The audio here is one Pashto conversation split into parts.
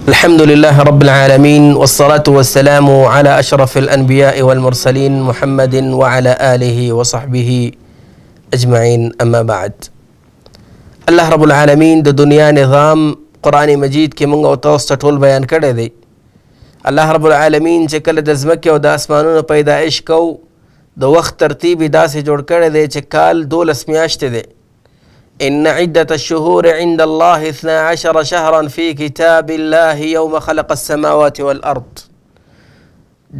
الحمد لله رب العالمين والصلاة والسلام على أشرف الأنبياء والمرسلين محمد وعلى آله وصحبه أجمعين. أما بعد، الله رب العالمين د دنیا نظام قرآن مجید کې مونږ او تاسو ته ټول بیان کړی دی. الله رب العالمین چې کله د ځمکې او د اسمانونو پیدایش کو د وخت ترتیب یې داسې جوړ کړی دی چې کال 12 میاشتې دی. إن عدة الشهور عند الله 12 شهرا في كتاب الله يوم خلق السماوات والأرض.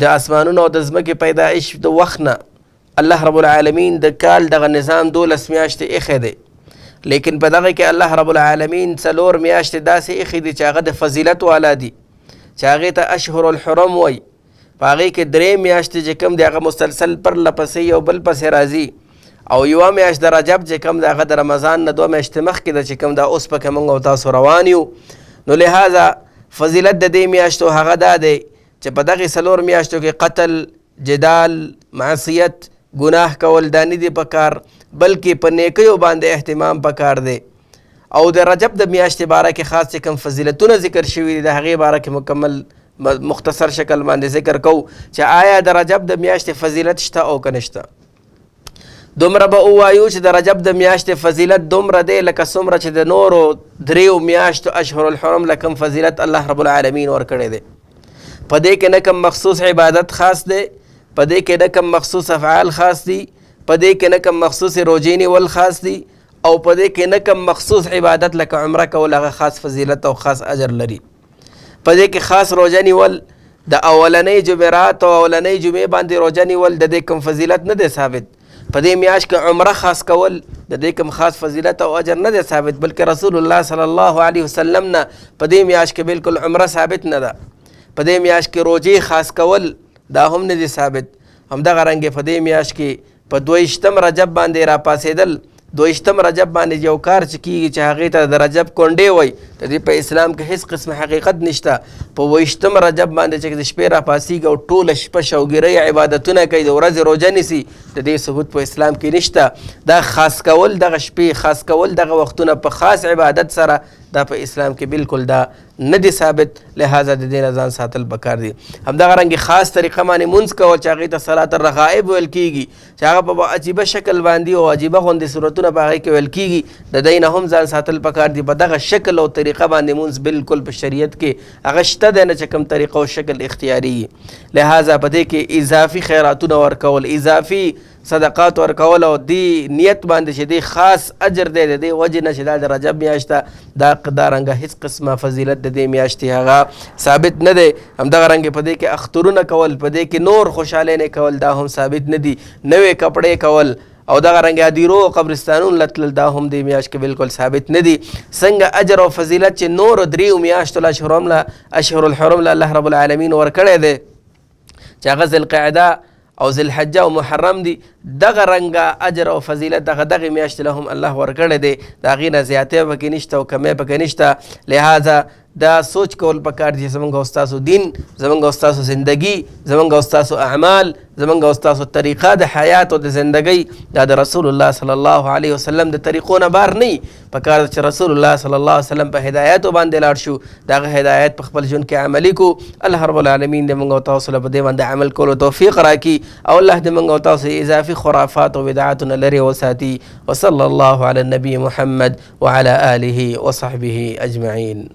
د اسمانونو او د ځمکې پیدایش د وخت نه الله رب العالمین د کال دغه نظام 12 میاشتې ایښی دی، لیکن په دغه کې الله رب العالمین 4 میاشتې داسې ایښي دي چې هغه د فضیلت والا دي، چې هغې ته اشهر الحرم وایي. په هغې کې 3 میاشتې چې کوم دی هغه مسلسل پرله پسې یو بل پسې راځي، او یوه میاشت د رجب چې کوم د هغه د رمضان نه 2 میاشتې مخکې ده چې کوم دا اوس پکې موږ او تاسو روان یو. نو لهذا فضیلت د دې میاشتو هغه دا دی چې په دغې 4 میاشتو کې قتل، جدال، معصیت، ګناه کول دا نه دي پکار، بلکې په نیکیو باندې اهتمام پکار دی. او د رجب د میاشتې باره کې خاص چې کوم فضیلتونه ذکر شوي دي د هغې باره کې مکمل مختصر شکل باندې ذکر کوو چې آیا د رجب د میاشتې فضیلت شته او که نشته. دومره به ووایو چې د رجب د میاشتې فضیلت دومره دی لکه څومره چې د نورو 3 میاشتو اشهر الحرم له کوم فضیلت الله رب العالمین ورکړی دی. په دې کې نه کوم مخصوص عبادت خاص دی، په دې کې نه کوم مخصوص افعال خاص دي، په دې کې نه کوم مخصوص روژې نیول خاص دي، او په دې کې نه کوم مخصوص عبادت لکه عمره کول هغه خاص فضیلت او خاص اجر لري. په دې کې خاص روژه نیول د اولنۍ جمعرات او اولنۍ جمعې باندې روژه نیول د دې کوم فضیلت نه دی ثابت. په دې میاشت کې عمره خاص کول د دې کوم خاص فضیلت او اجر نه دی ثابت، بلکې رسول الله صلی الله علیه وسلم نه په دې میاشت کې بالکل عمره ثابت نه ده. په دې میاشت کې روژې خاص کول دا هم نه دی ثابت. همدغه رنګې په دې میاشت کې په 22 رجب باندې راپاڅېدل، 22 رجب باندې یو کار چې کېږي چې هغې ته د رجب کونډې وایي، د دې په اسلام کې هېڅ قسم حقیقت نشته. په 22 رجب باندې چې د شپې راپاڅېږي او ټوله شپه شوګیرۍ عبادتونه کوي، د ورځې روژه نیسي، د دې ثبوت په اسلام کې نشته. دا خاص کول دغه شپې، خاص کول دغه وختونه په خاص عبادت سره دا په اسلام کې بالکل دا نه دی ثابت. لہذا د دې نه ځان ساتل پکار دي. همدغه رنګې خاص طریقه باندې مونځ کول چې هغې ته صلات الرغائب ویل کېږي، چې هغه په عجیبه شکل باندې او عجیبه غوندې صورتونه په هغې کې ویل کېږي، د دې نه هم ځان ساتل پکار دي. په دغه شکل او طریقه باندې مونځ بالکل په شریعت کې هغه شته دی نه چې کوم طریقه او شکل اختیاري. لہذا په دې کې اضافي خیراتونه ورکول، اضافي صدقات ورکول او دی نیت باندې چې دی خاص اجر دی د دې وجې نه چې دا د رجب میاشت ده، دا رنګه هېڅ قسمه فضیلت د دې میاشتې هغه ثابت نه دی. همدغه رنګې په دې کې اخترونه کول، په دې کې نور خوشحالۍ کول دا هم ثابت نه دي. نوې کپړې کول او دغه رنګې هدیرو او قبرستانونو له تلل دا هم دې میاشت کې بالکل ثابت نه دي. څنګه اجر او فضیلت چې نورو 3 میاشتو له اشهر الحرم له الله رب العالمین ورکړی دی چې هغه ذوالقعده او ذوالحجه او محرم دي، دغه رنګه اجر او فضیلت دغه میاشتې له هم الله ورکړی دی. د هغې نه زیاتۍ پکې نشته او کمی پکې نشته. لہذا دا سوچ کول پکار دي چې زمونږ او ستاسو دین، زمونږ او ستاسو زندګي، زمونږ او ستاسو اعمال، زمونږ او ستاسو طریقه د حیات او د زندګۍ دا د رسول الله صلی الله علیه وسلم د طریقو نه بار نه وي. پکار ده چې رسول الله صلی الله علیه وسلم په هدایاتو باندې لاړ شو، د هغه هدایت په خپل ژوند کې عملي کو. الله رب العالمین دې موږ او تاسو له په دې باندې عمل کولو توفیق راکړي، او الله دې موږ او تاسو اضافي خرافات او بدعاتونه لرې وساتي. وصلی الله علی النبي محمد وعلى آله وصحبه أجمعين.